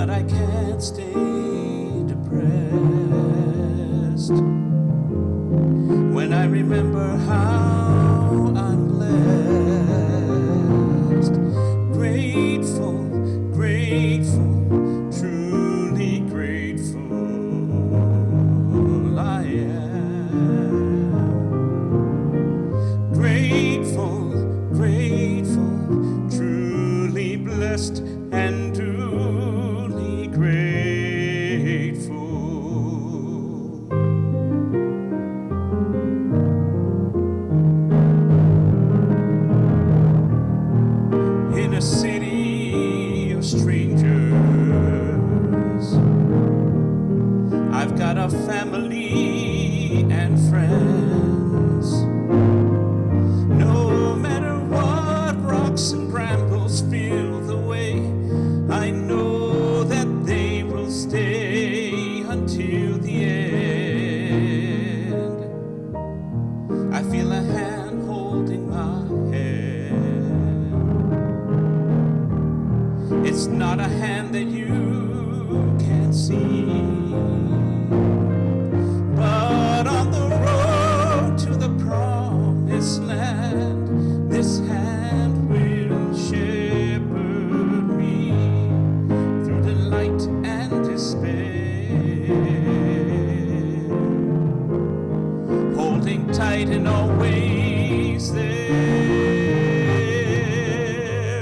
but I can't stay depressed when I remember how I'm blessed. Grateful, grateful, truly grateful I am. Grateful, grateful, truly blessed and duly grateful. In a city of strangers, I've got a family and friends. No matter what rocks and brambles fill the way, I know that they will stay until the end. I feel a hand holding my hand. It's not a hand that you can see, but on the road to the promised land, this hand will shepherd me through the light and despair, holding tight and always there.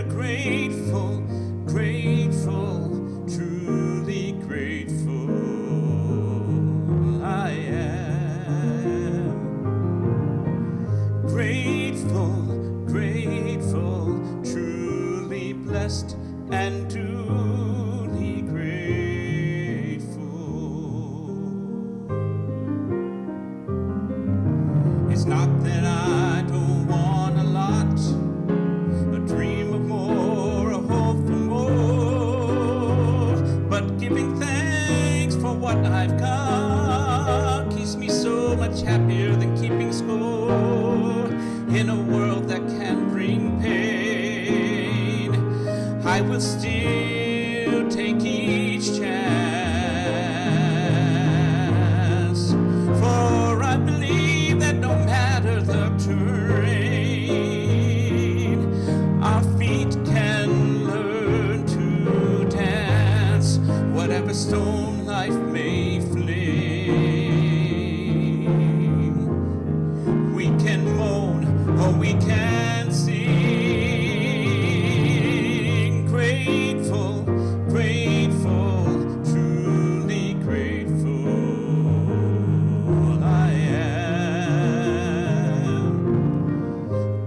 Grateful, grateful, truly grateful I am. Grateful, grateful, truly blessed and duly grateful. It's not that I don't want a lot, a dream of more, a hope for more, but giving thanks for what I've got keeps me so much happier than keeping score. In a world that can bring pain, I will still take each chance, for I believe that no matter the terrain, our feet can learn to dance, whatever stone life may fling. We can moan or we can sing. Grateful, grateful, truly grateful I am.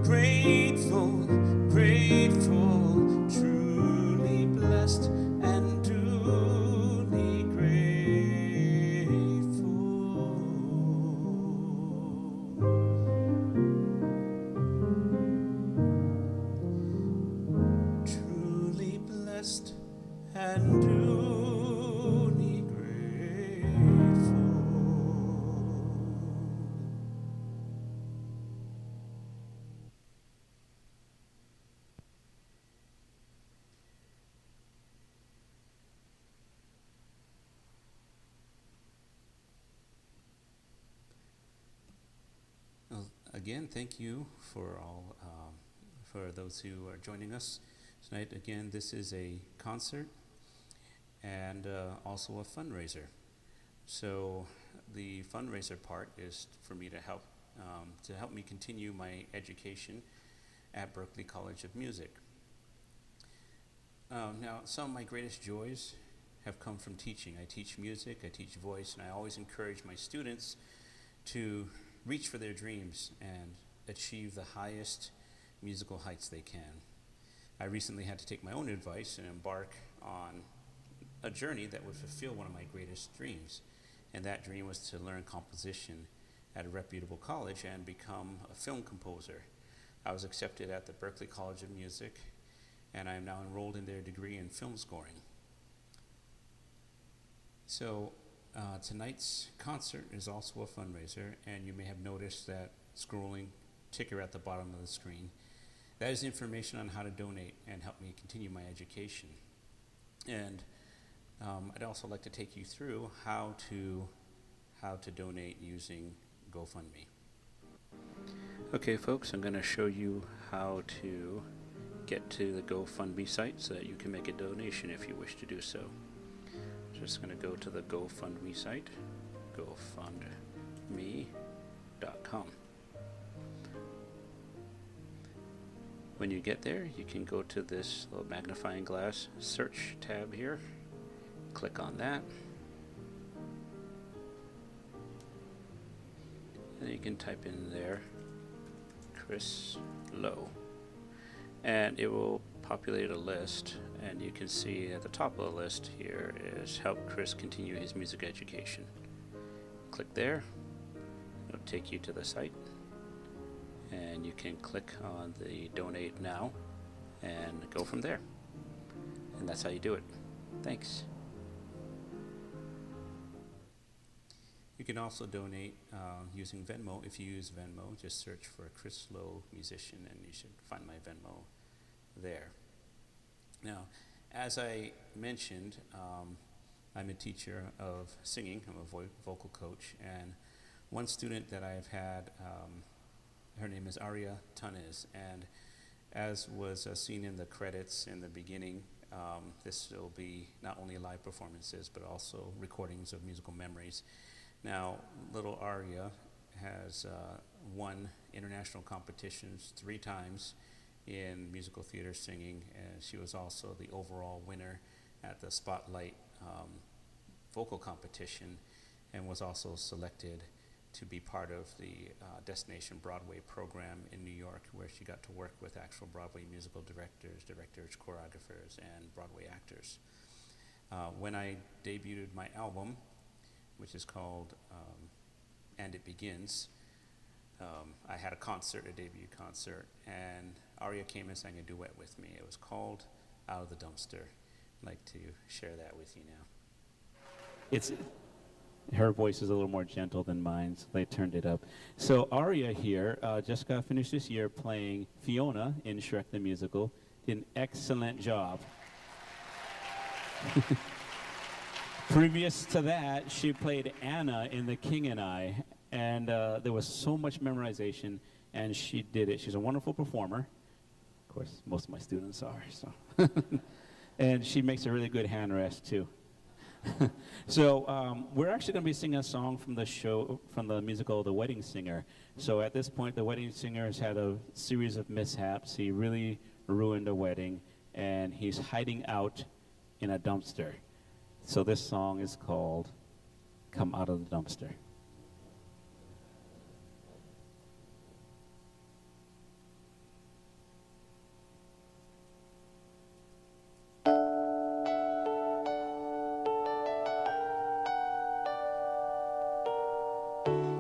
Grateful, grateful, truly blessed and duly grateful. Truly blessed and duly grateful. Well, again, thank you for all for those who are joining us tonight. Again, this is a concert and also a fundraiser. So the fundraiser part is for me to help me continue my education at Berklee College of Music. Now, some of my greatest joys have come from teaching. I teach music, I teach voice, and I always encourage my students to reach for their dreams and achieve the highest musical heights they can. I recently had to take my own advice and embark on a journey that would fulfill one of my greatest dreams, and that dream was to learn composition at a reputable college and become a film composer. I was accepted at the Berklee College of Music, and I am now enrolled in their degree in film scoring. So tonight's concert is also a fundraiser, and you may have noticed that scrolling ticker at the bottom of the screen. That is information on how to donate and help me continue my education. And I'd also like to take you through how to donate using GoFundMe. Okay, folks, I'm going to show you how to get to the GoFundMe site so that you can make a donation if you wish to do so. Just going to go to the GoFundMe site, gofundme.com. When you get there, you can go to this little magnifying glass search tab here. Click on that. And you can type in there, Chris Lowe. And it will populate a list, and you can see at the top of the list here is help Chris continue his music education. Click there, it'll take you to the site, and you can click on the donate now and go from there. And that's how you do it. Thanks. You can also donate using Venmo. If you use Venmo, just search for Chris Lowe musician and you should find my Venmo there. Now, as I mentioned, I'm a teacher of singing. I'm a vocal coach, and one student that I've had, her name is Aria Tunes, and as was seen in the credits in the beginning, this will be not only live performances but also recordings of musical memories. Now, little Aria has won international competitions 3 times in musical theater singing, and she was also the overall winner at the Spotlight vocal competition, and was also selected to be part of the Destination Broadway program in New York, where she got to work with actual Broadway musical directors, choreographers, and Broadway actors. When I debuted my album, which is called And It Begins, I had a concert, a debut concert, and Aria came and sang a duet with me. It was called Out of the Dumpster. I'd like to share that with you now. Her voice is a little more gentle than mine, so they turned it up. So Aria here just got finished this year playing Fiona in Shrek the Musical. Did an excellent job. Previous to that, she played Anna in The King and I, and there was so much memorization, and she did it. She's a wonderful performer. Of course, most of my students are, so. And she makes a really good hand rest, too. So we're actually going to be singing a song from the show, from the musical The Wedding Singer. So at this point, the wedding singer has had a series of mishaps. He really ruined a wedding, and he's hiding out in a dumpster. So this song is called Come Out of the Dumpster.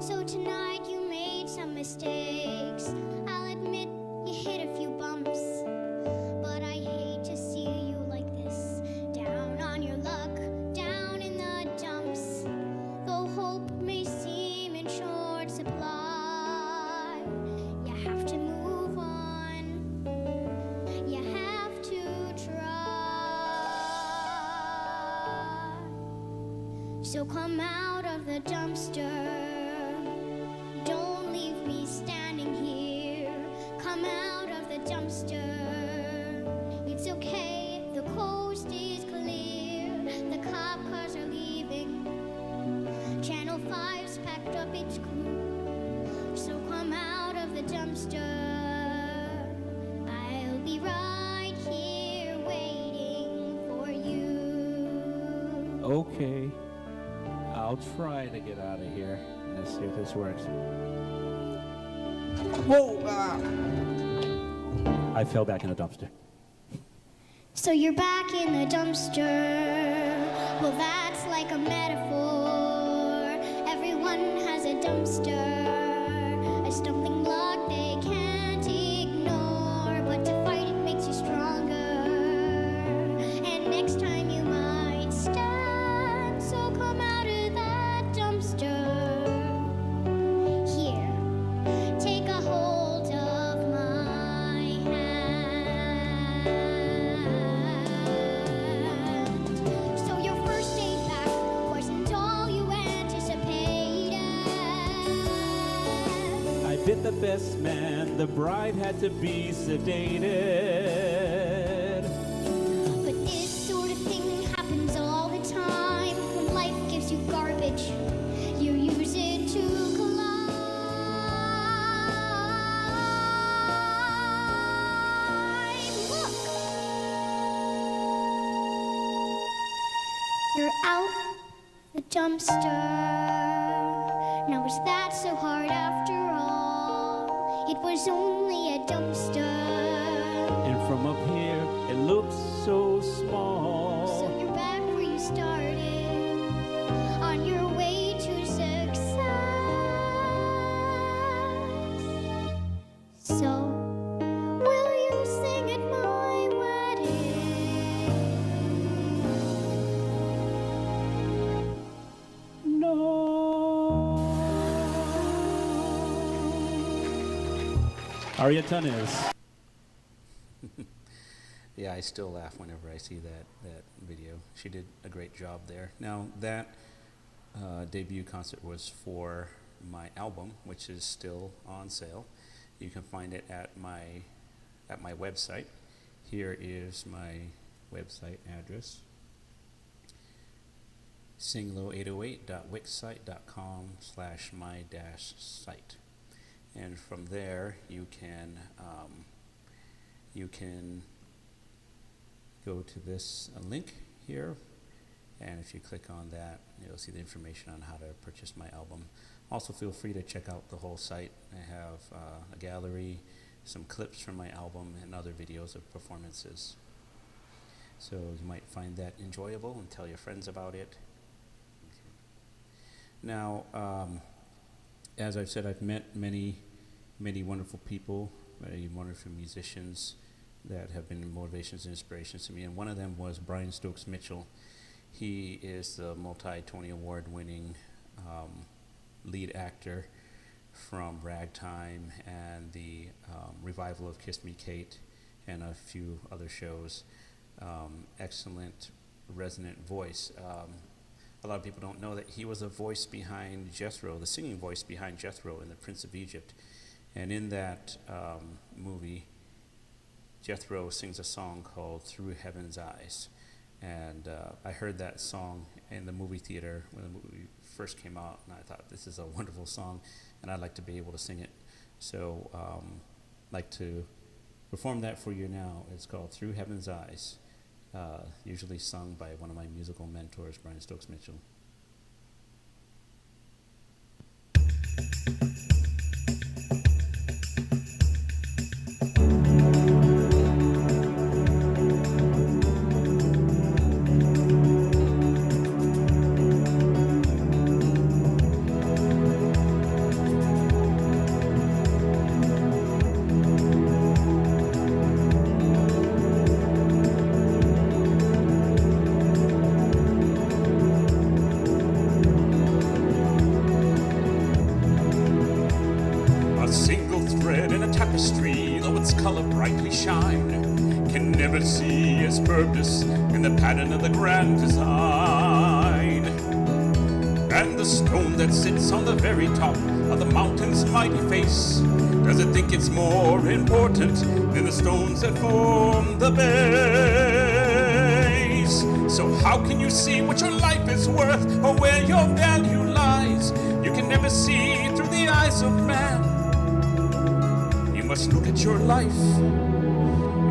So tonight you made some mistakes. I'll admit you hit a few bumps, but I hate to see you like this, down on your luck, down in the dumps. Though hope may seem in short supply, you have to move on, you have to try. So come out of the dumpster. Don't leave me standing here. Come out of the dumpster. It's okay if the coast is clear. The cop cars are leaving. Channel 5's packed up its crew. So come out of the dumpster. I'll be right here waiting for you. Okay, I'll try to get out of here. Let's see if this works. Whoa! I fell back in the dumpster. So you're back in the dumpster. Well, that's like a metaphor. Everyone has a dumpster, a stumbling block they can't ignore. But to fight it makes you stronger. And next time you might stand. So come out of that dumpster. Here, take a hold of my hand. So your first fit the best man. The bride had to be sedated. But this sort of thing happens all the time. When life gives you garbage, you use it to collide. Look! You're out the dumpster. Now is that so hard after all? It was only a dumpster. And from up here, it looks so small. So you're back where you started, on your way to success. So, will you sing at my wedding? No. Aria Tunis. Yeah, I still laugh whenever I see that video. She did a great job there. Now, that debut concert was for my album, which is still on sale. You can find it at my website. Here is my website address: singlow808.wixsite.com/my-site. And from there, you can go to this link here, and if you click on that, you'll see the information on how to purchase my album. Also, feel free to check out the whole site. I have a gallery, some clips from my album, and other videos of performances. So you might find that enjoyable and tell your friends about it. Now, as I've said, I've met many wonderful people, many wonderful musicians that have been motivations and inspirations to me, and one of them was Brian Stokes Mitchell. He is the multi-Tony Award winning lead actor from Ragtime and the revival of Kiss Me Kate and a few other shows. Excellent resonant voice. A lot of people don't know that he was a voice behind Jethro, the singing voice behind Jethro in The Prince of Egypt. And in that movie, Jethro sings a song called Through Heaven's Eyes. And I heard that song in the movie theater when the movie first came out, and I thought, this is a wonderful song, and I'd like to be able to sing it. So I'd like to perform that for you now. It's called Through Heaven's Eyes, usually sung by one of my musical mentors, Brian Stokes Mitchell. See its purpose in the pattern of the grand design. And the stone that sits on the very top of the mountain's mighty face, does it think it's more important than the stones that form the base? So how can you see what your life is worth or where your value lies? You can never see through the eyes of man. You must look at your life.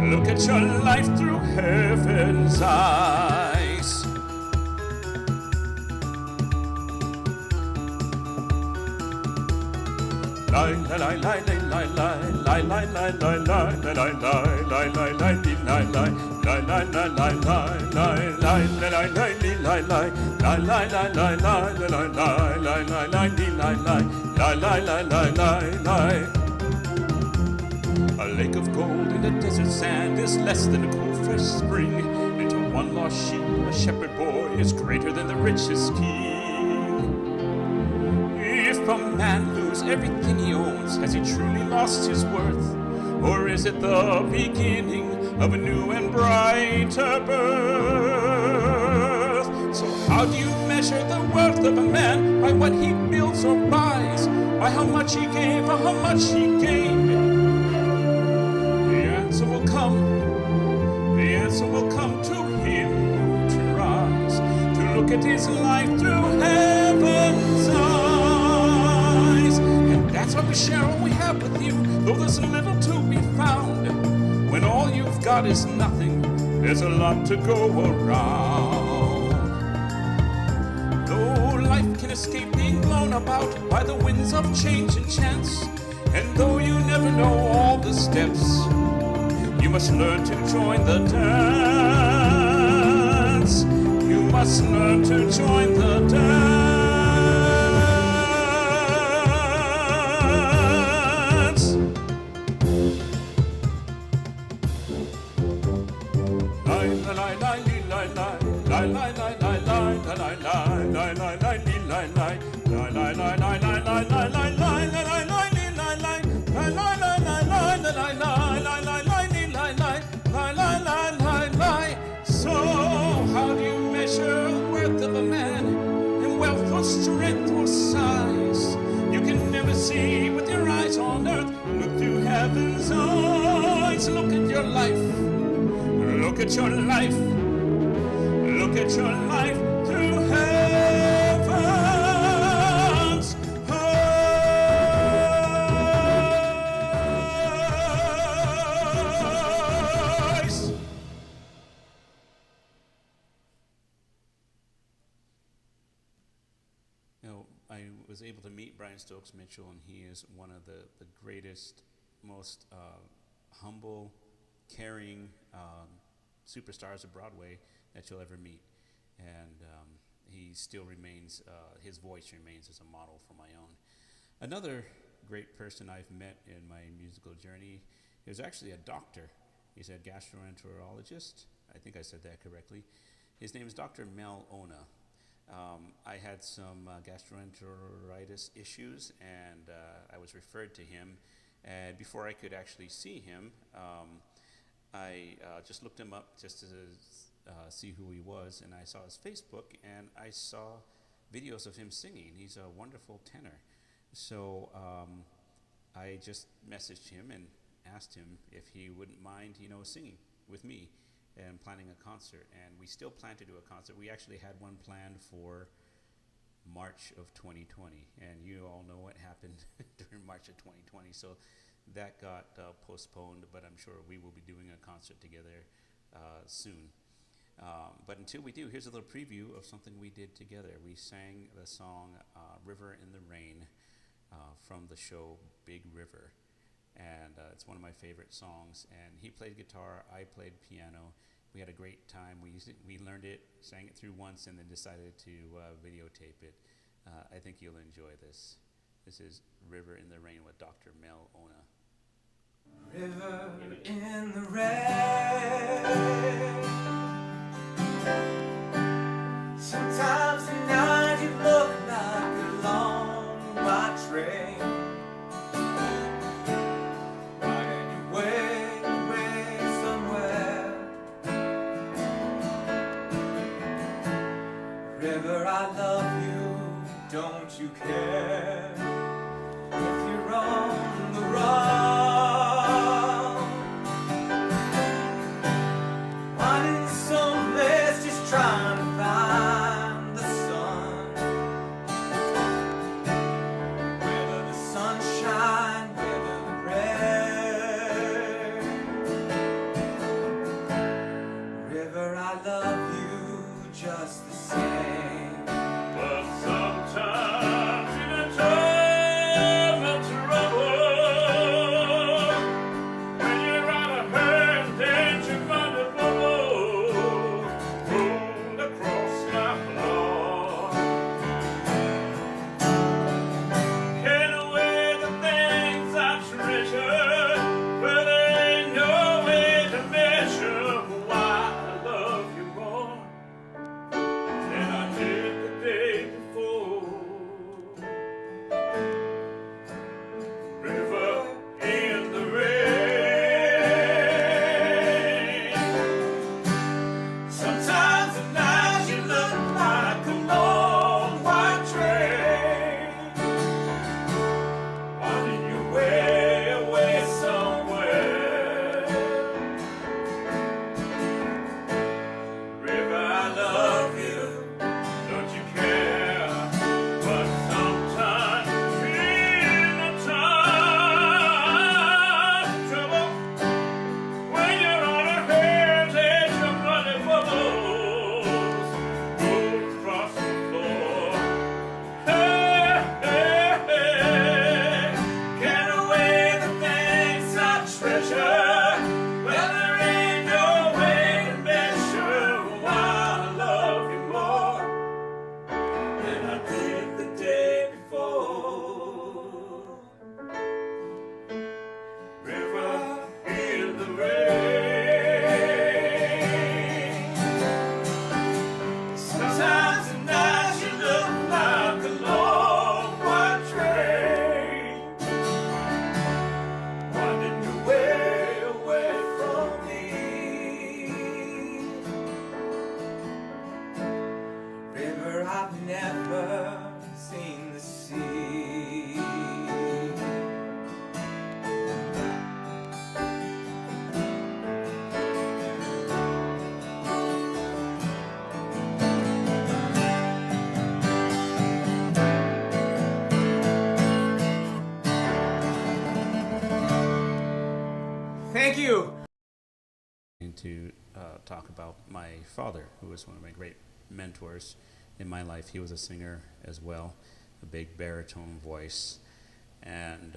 Look at your life through heaven's eyes. La la la la la la la la la la la la la la la la la la la. A lake of gold in the desert sand is less than a cool fresh spring. And to one lost sheep, a shepherd boy is greater than the richest king. If a man lose everything he owns, has he truly lost his worth? Or is it the beginning of a new and brighter birth? So How do you measure the worth of a man? By what he builds or buys? By how much he gave or how much he gained? The answer will come. The answer will come to him who tries to look at his life through heaven's eyes. And that's why we share all we have with you, though there's little to be found. When all you've got is nothing, there's a lot to go around. Though life can escape being blown about by the winds of change and chance, and though you never know all the steps, you must learn to join the dance. You must learn to join the dance. So how do you measure the worth of a man in wealth or strength or size? You can never see with your eyes on earth. Look through heaven's eyes. Look at your life. Look at your life. Look at your life through heaven's eyes. You know, I was able to meet Brian Stokes Mitchell, and he is one of the greatest, most humble, caring superstars of Broadway that you'll ever meet. And he still remains, his voice remains as a model for my own. Another great person I've met in my musical journey is actually a doctor. He's a gastroenterologist. I think I said that correctly. His name is Dr. Mel Ona. I had some gastroenteritis issues, and I was referred to him. And before I could actually see him, I just looked him up just to see who he was, and I saw his Facebook, and I saw videos of him singing. He's a wonderful tenor. So I just messaged him and asked him if he wouldn't mind, singing with me and planning a concert. And we still plan to do a concert. We actually had one planned for March of 2020, and you all know what happened during March of 2020. So that got postponed, but I'm sure we will be doing a concert together soon. But until we do, here's a little preview of something we did together. We sang the song River in the Rain from the show Big River. And it's one of my favorite songs. And he played guitar, I played piano. We had a great time. We learned it, sang it through once, and then decided to videotape it. I think you'll enjoy this. This is River in the Rain with Dr. Mel Ona. River in the rain. Sometimes at night you look like a long white train, riding your way away somewhere. River, I love you, don't you care if you're on the run? Trying to find the sun, whether the sunshine, whether the rain. River, I love you just the same. But sometimes in a time of trouble, when you're out of hand and you're vulnerable, I I've never seen the sea. Thank you. To talk about my father, who was one of my great mentors in my life. He was a singer as well, a big baritone voice. And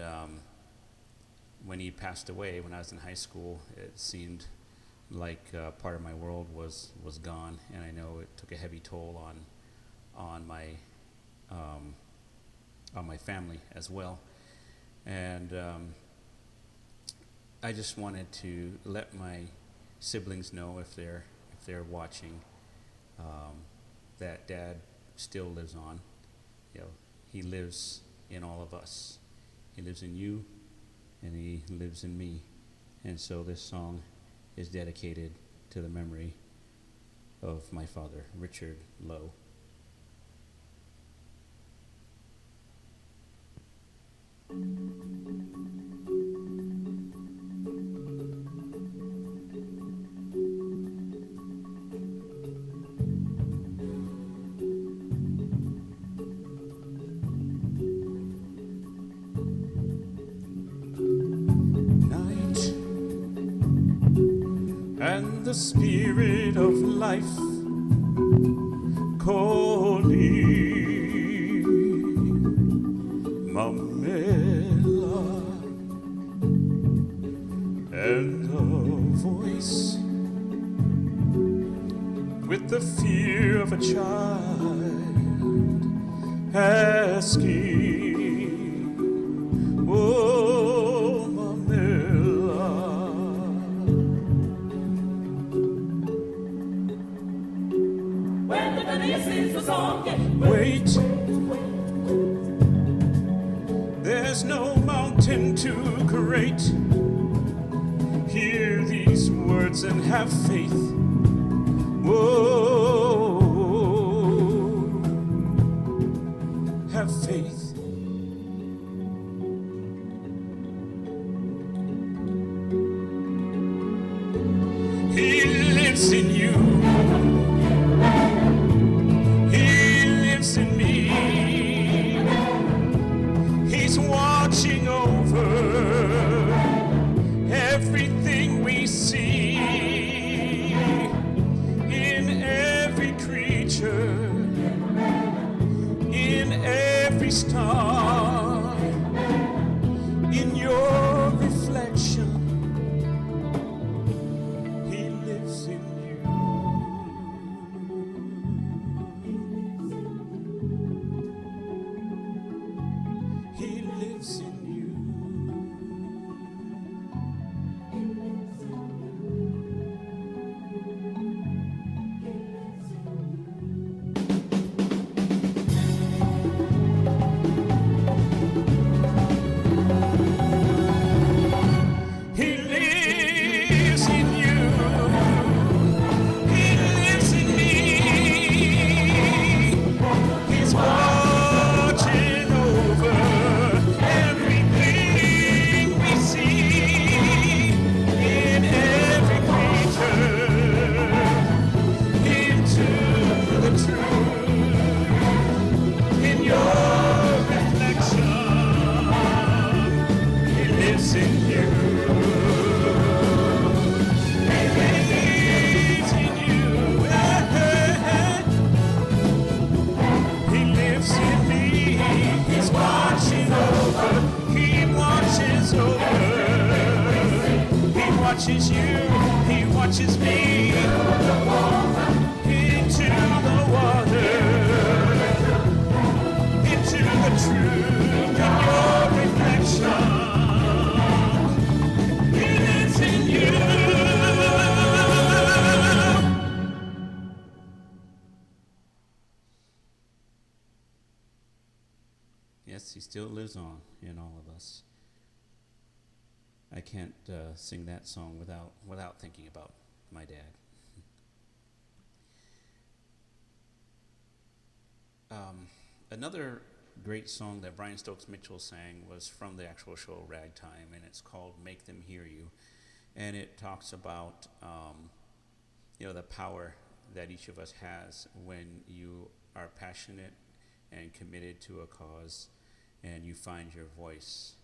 when he passed away, when I was in high school, it seemed like part of my world was gone. And I know it took a heavy toll on my family as well. And I just wanted to let my siblings know, if they're watching, that Dad still lives on. You know, he lives in all of us. He lives in you, and he lives in me. And so this song is dedicated to the memory of my father, Richard Lowe. And the spirit of life calling Mamela, and a voice with the fear of a child asking, oh Mamela. Wait, there's no mountain too great. Hear these words and have faith. Whoa, have faith. He lives in you. In me, he's watching over everything we see, in every creature, in every star, in your reflection. He lives in you. He lives in you. He lives in you. He lives in me. He's watching over everything we see, in every creature, into the truth, in your reflection. He lives in you. He lives in you. He lives in me. He's watching over. He watches over. He watches you. He watches me. Into the water. Into the truth of your reflection. He lives in you. Yes, he still lives on in all of us. I can't sing that song without thinking about my dad. Another great song that Brian Stokes Mitchell sang was from the actual show Ragtime, and it's called "Make Them Hear You," and it talks about the power that each of us has when you are passionate and committed to a cause, and you find your voice.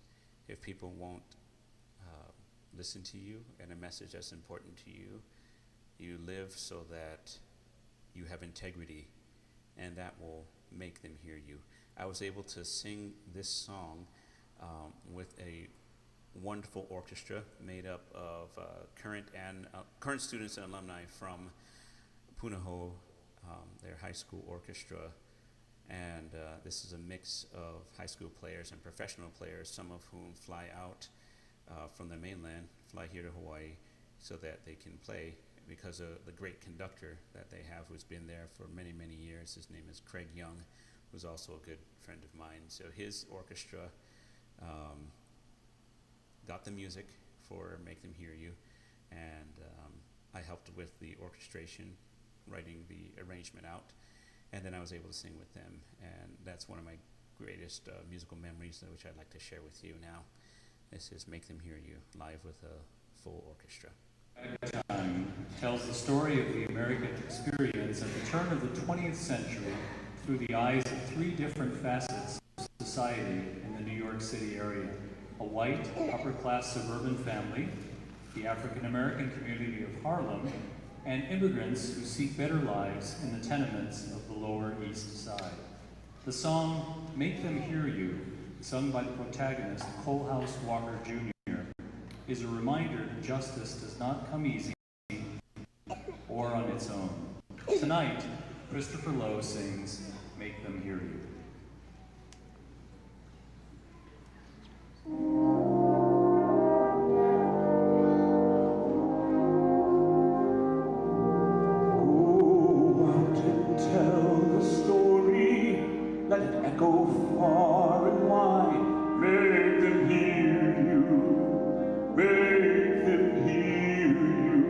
If people won't listen to you and a message that's important to you, you live so that you have integrity, and that will make them hear you. I was able to sing this song with a wonderful orchestra made up of current students and alumni from Punahou, their high school orchestra, and this is a mix of high school players and professional players, some of whom fly out from the mainland, fly here to Hawaii so that they can play because of the great conductor that they have who's been there for many, many years. His name is Craig Young, who's also a good friend of mine. So his orchestra got the music for Make Them Hear You, and I helped with the orchestration, writing the arrangement out, and then I was able to sing with them, and that's one of my greatest musical memories, which I'd like to share with you now. This is Make Them Hear You, live with a full orchestra. Time tells the story of the American experience at the turn of the 20th century through the eyes of three different facets of society in the New York City area: a white, upper-class suburban family, the African-American community of Harlem, and immigrants who seek better lives in the tenements of the Lower East Side. The song Make Them Hear You, sung by the protagonist Coalhouse Walker Jr., is a reminder that justice does not come easy or on its own. Tonight, Christopher Lowe sings Make Them Hear You. Go out and tell the story, let it echo far and wide. Make them hear you, make them hear you.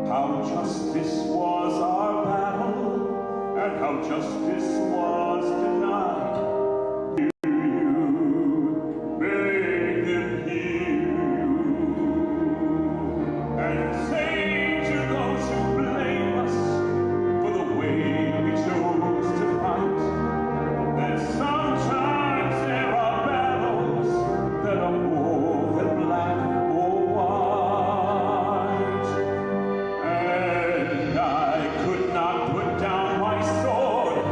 How justice was our battle, and how justice was denied. Hear you, make them hear you. And say to those who blame us for the way we chose to fight, that sometimes there are battles that are more than black or white. And I could not put down my sword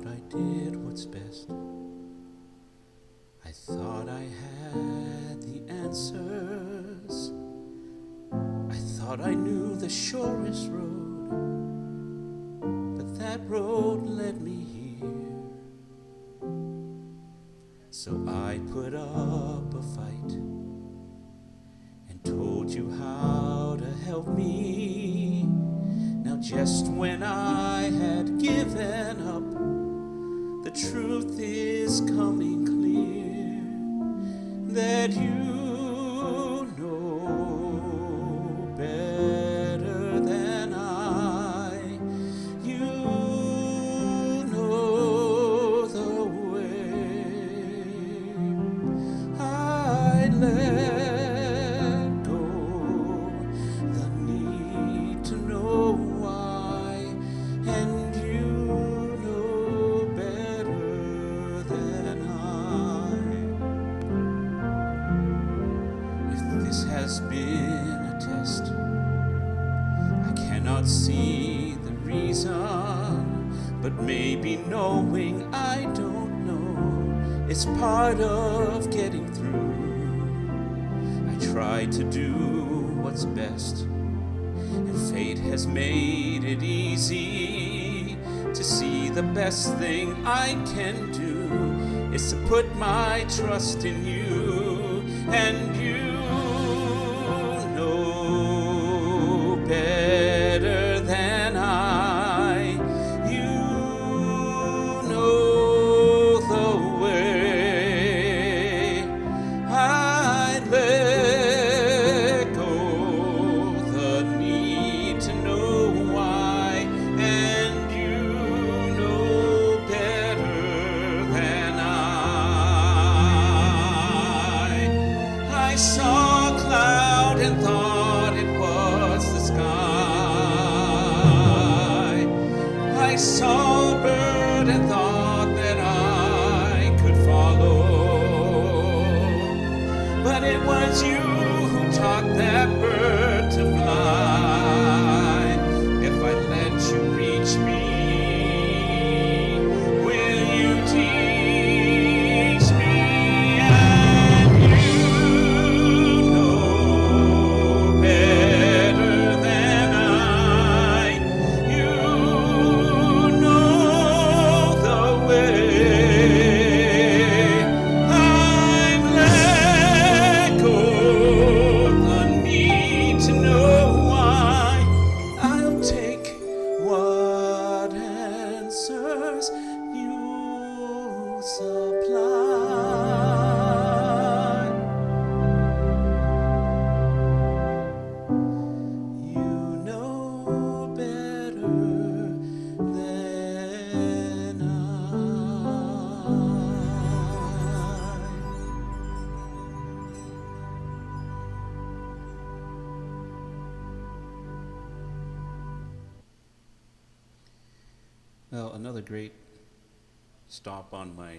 I did what's best. I thought I had the answers. I thought I knew the surest road, but that road led me here. So I put up a fight and told you how to help me. Now just when I had given up, the truth is coming clear, that you know better than I. You know the way. I let go the need to know why, and you know better than I. If this has been a test, I cannot see the reason, but maybe knowing I don't know is part of getting through. I tried to do what's best, and fate has made it easy to see the best thing I can do is to put my trust in you, and you know better than I. You know the way. I let go the need to know why, and you know better than I saw a cloud and thought it was the sky. I saw a bird and thought that I could follow. But it was you who taught that bird to fly. If I let you reach me, will you teach me? And you know better than I. You know the way. I've let go the need to know why. I'll take what answers you supply. You know better than I. Well, another great stop on my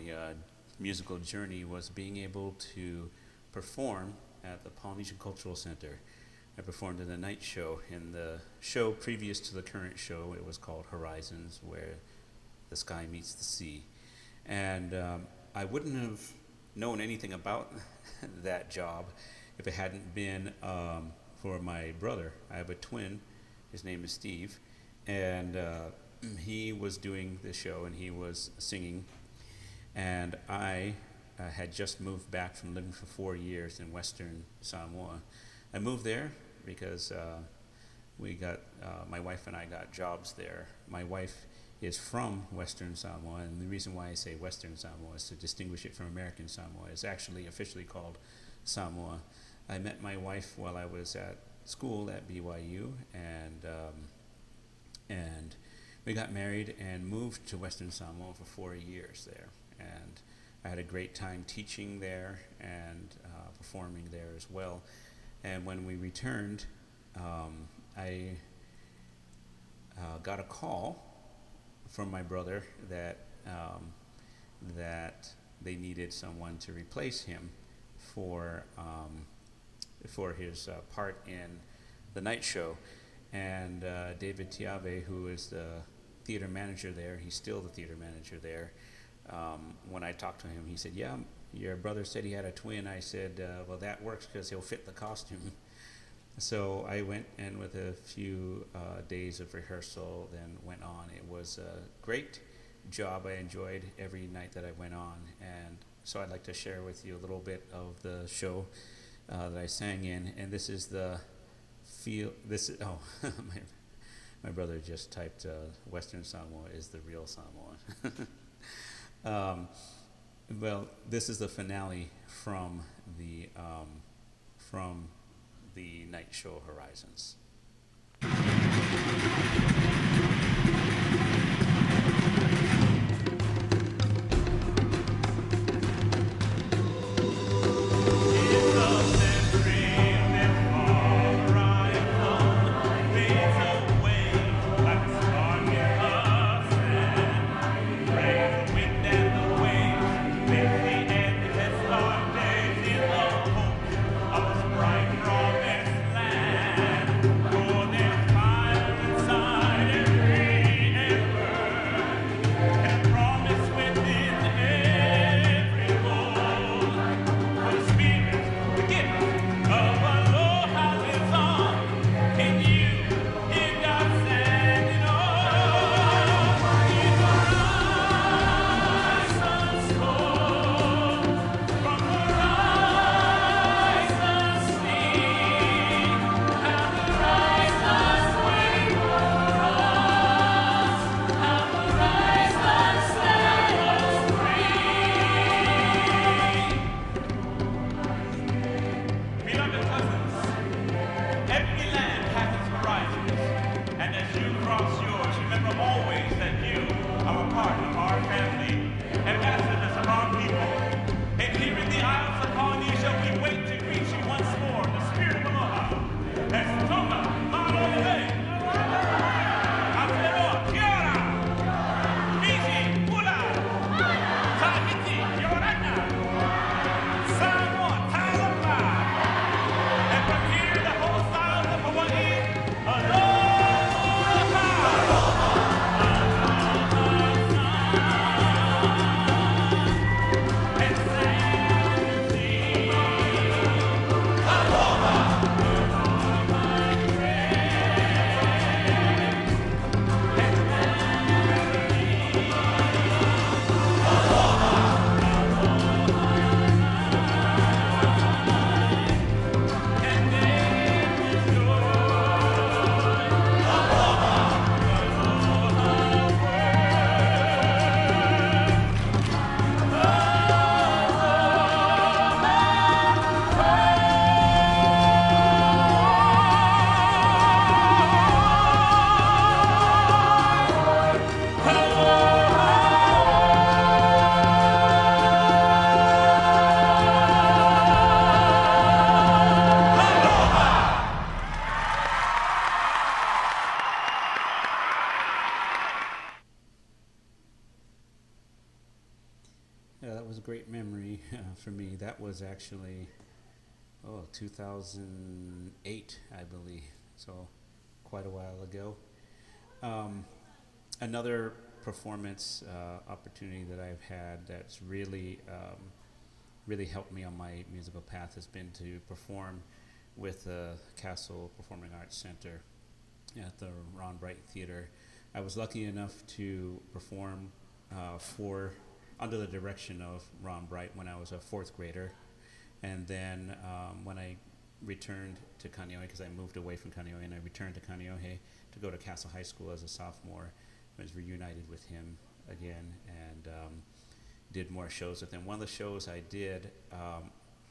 musical journey was being able to perform at the Polynesian Cultural Center. I performed in the night show. In the show previous to the current show, it was called Horizons, where the sky meets the sea. And I wouldn't have known anything about that job if it hadn't been for my brother. I have a twin. His name is Steve. And he was doing the show and he was singing. And I had just moved back from living for 4 years in Western Samoa. I moved there because my wife and I got jobs there. My wife is from Western Samoa, and the reason why I say Western Samoa is to distinguish it from American Samoa. It's actually officially called Samoa. I met my wife while I was at school at BYU, and we got married and moved to Western Samoa for 4 years there. And I had a great time teaching there and performing there as well. And when we returned, I got a call from my brother that they needed someone to replace him for his part in the night show. And David Tiave, who is the theater manager there. He's still the theater manager there. When I talked to him, he said, "Yeah, your brother said he had a twin." I said, "Well, that works because he'll fit the costume." So I went, and with a few days of rehearsal, then went on. It was a great job. I enjoyed every night that I went on, and so I'd like to share with you a little bit of the show that I sang in. And this is the feel. This is my brother just typed Western Samoa is the real Samoa. Well, this is the finale from the night show Horizons. Yeah, that was a great memory for me. That was actually, 2008, I believe. So quite a while ago. Another performance opportunity that I've had that's really helped me on my musical path has been to perform with the Castle Performing Arts Center at the Ron Bright Theater. I was lucky enough to perform under the direction of Ron Bright when I was a fourth grader. And then when I returned to Kaneohe, because I moved away from Kaneohe, and I returned to Kaneohe to go to Castle High School as a sophomore, I was reunited with him again and did more shows with him. One of the shows I did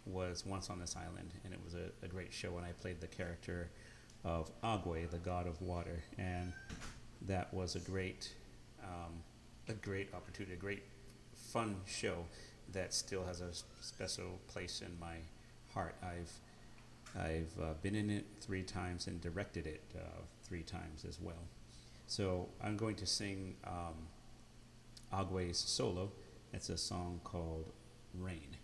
was Once on This Island, and it was a great show, and I played the character of Agwe, the god of water, and that was a great opportunity, a great fun show that still has a special place in my heart. I've been in it 3 times and directed it 3 times as well. So I'm going to sing Agwe's solo. It's a song called Rain.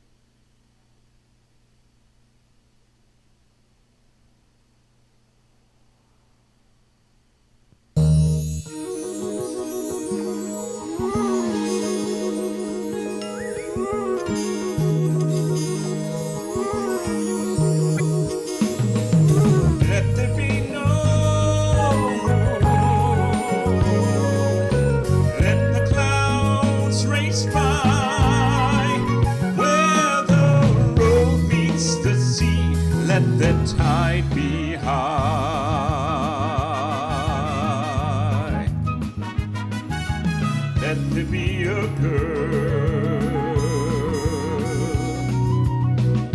let there be a girl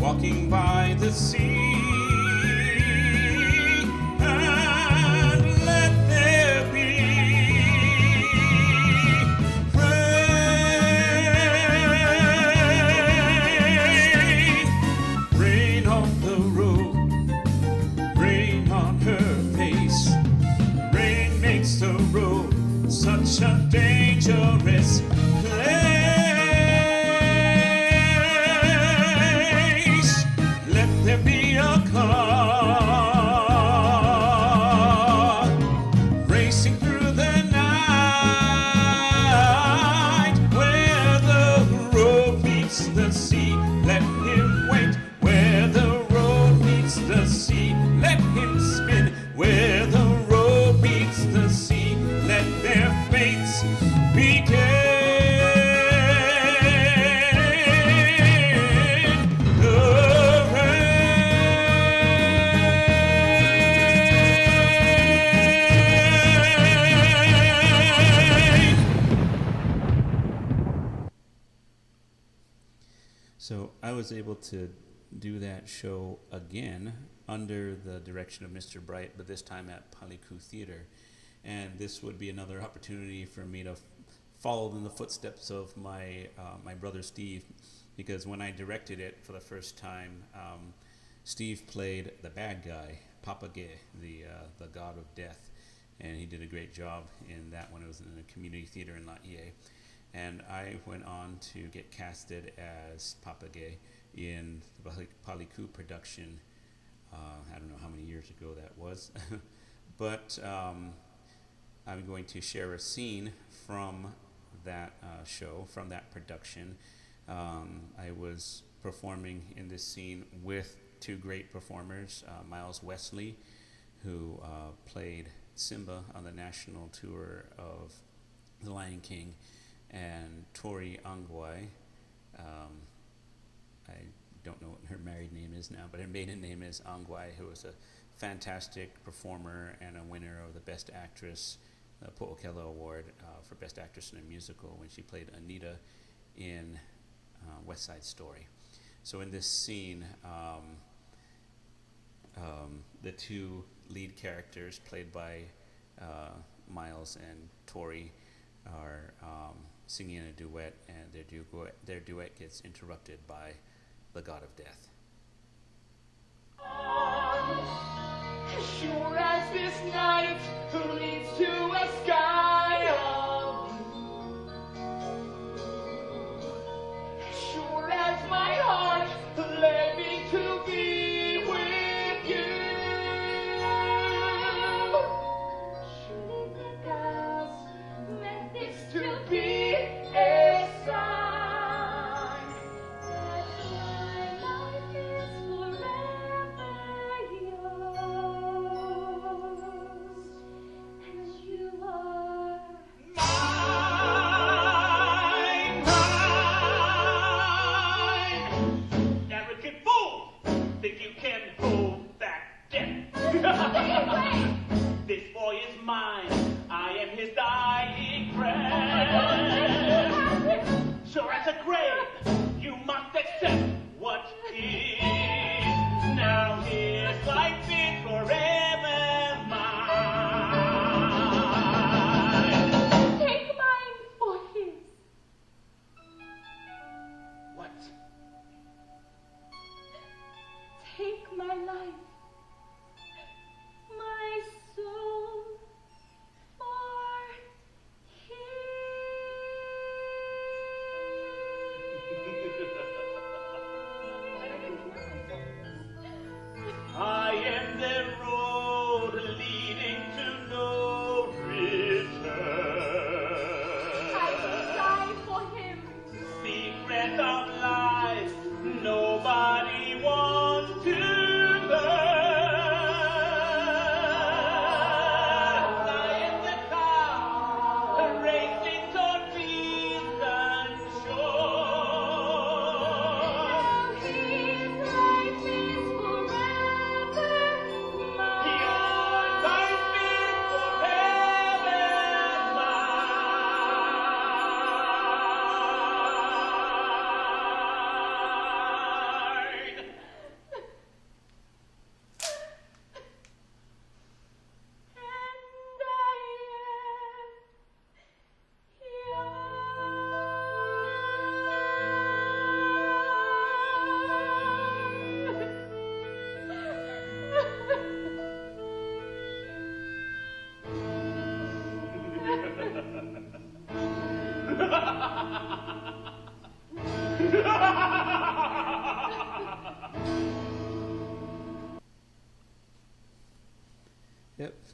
walking by the sea. And let there be rain on the road, rain on her face. Rain makes the road such a dangerous place. Let there be a car racing through the night where the road meets the sea. Let him wait where the road meets the sea. Let him spin where the road meets the sea. Let their fates begin. The rain. So I was able to do that show again under the direction of Mr. Bright, but this time at Paliku Theater. And this would be another opportunity for me to follow in the footsteps of my my brother Steve, because when I directed it for the first time, Steve played the bad guy, Papa Gay, the god of death, and he did a great job in that when it was in a community theater in Laie. And I went on to get casted as Papa Gay in the Paliku production. I don't know how many years ago that was, but I'm going to share a scene from that show, from that production. I was performing in this scene with two great performers, Miles Wesley, who played Simba on the national tour of The Lion King, and Tori Angwai. I don't know what her married name is now, but her maiden name is Angwai, who was a fantastic performer and a winner of the Best Actress, the Po'okela Award for Best Actress in a Musical when she played Anita in West Side Story. So in this scene, the two lead characters played by Miles and Tori are singing a duet, and their duet gets interrupted by the god of death. Sure as this night leads to a sky of blue, sure as my heart led me to be with you, surely the gods meant this to be a sign that my life is forever yours, and you are Mine. Arrogant fool! Think you can hold back death? This boy is mine. I am his dying friend. Sure as a grave, you must accept what is. Now his life is forever mine. take mine for his. What? Take my life, my soul for his.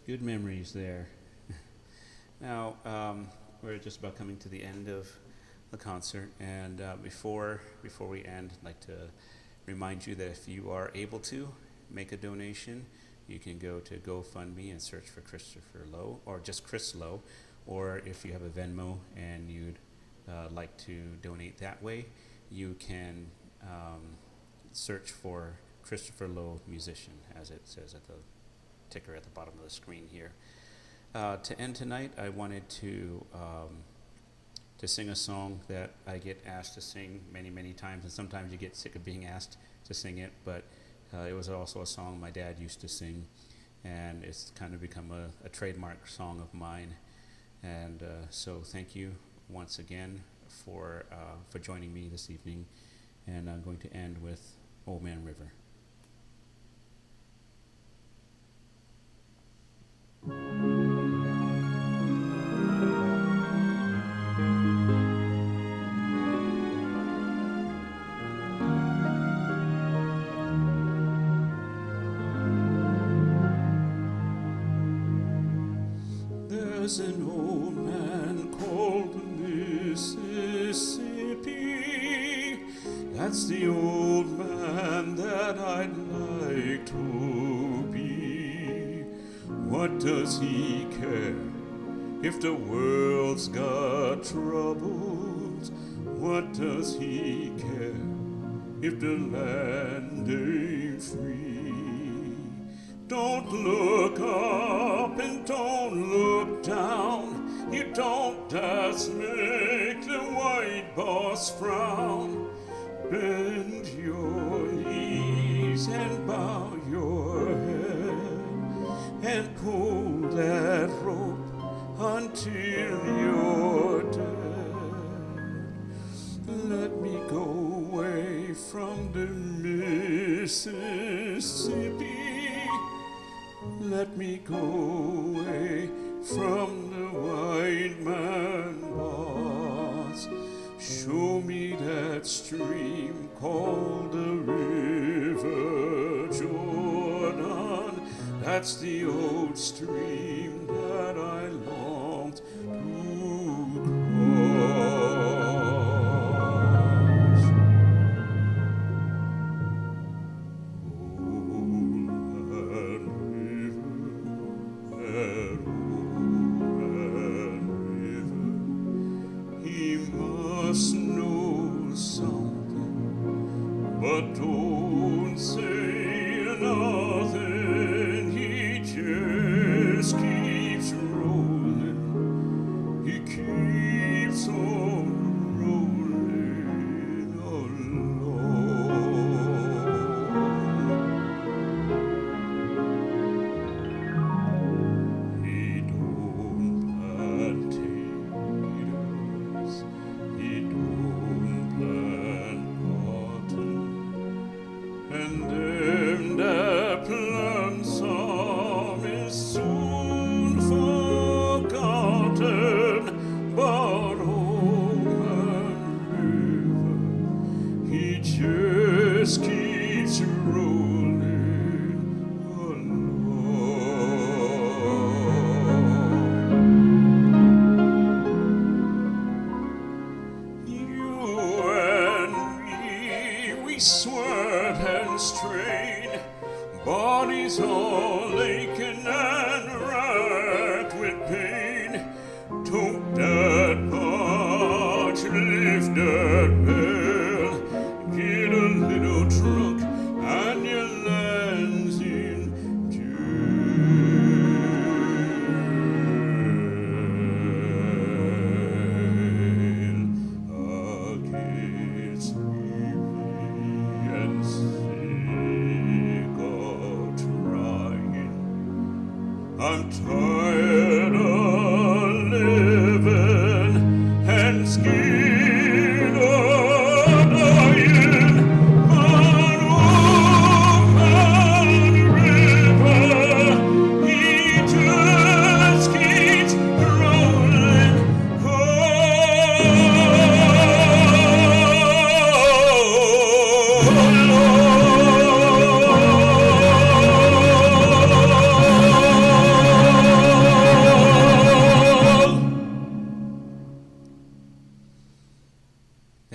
Good memories there. Now, we're just about coming to the end of the concert, and before we end, I'd like to remind you that if you are able to make a donation, you can go to GoFundMe and search for Christopher Lowe, or just Chris Lowe, or if you have a Venmo and you'd like to donate that way, you can search for Christopher Lowe Musician, as it says at the ticker at the bottom of the screen here. To end tonight, I wanted to sing a song that I get asked to sing many, many times, and sometimes you get sick of being asked to sing it, but it was also a song my dad used to sing, and it's kind of become a trademark song of mine. And so thank you once again for joining me this evening, and I'm going to end with Old Man River. There's an old man called Mississippi. That's the old man that I'd like to be. What does he care if the world's got troubles? What does he care if the land ain't free? Don't look up and don't look down. You don't just make the white boss frown. Bend your knees and bow your head and pull that rope until you're dead. Let me go away from the Mississippi. Let me go away from the white man boss. Show me that stream called the River Jordan. That's the old stream that I longed to cross. Must know something, but don't say nothing. He just keeps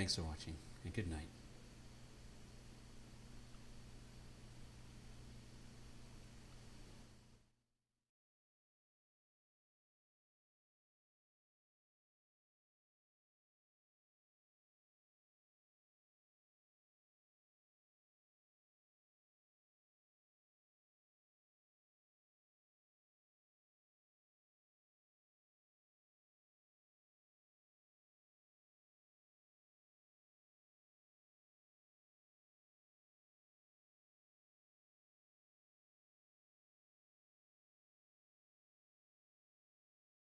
Thanks for watching, and good night.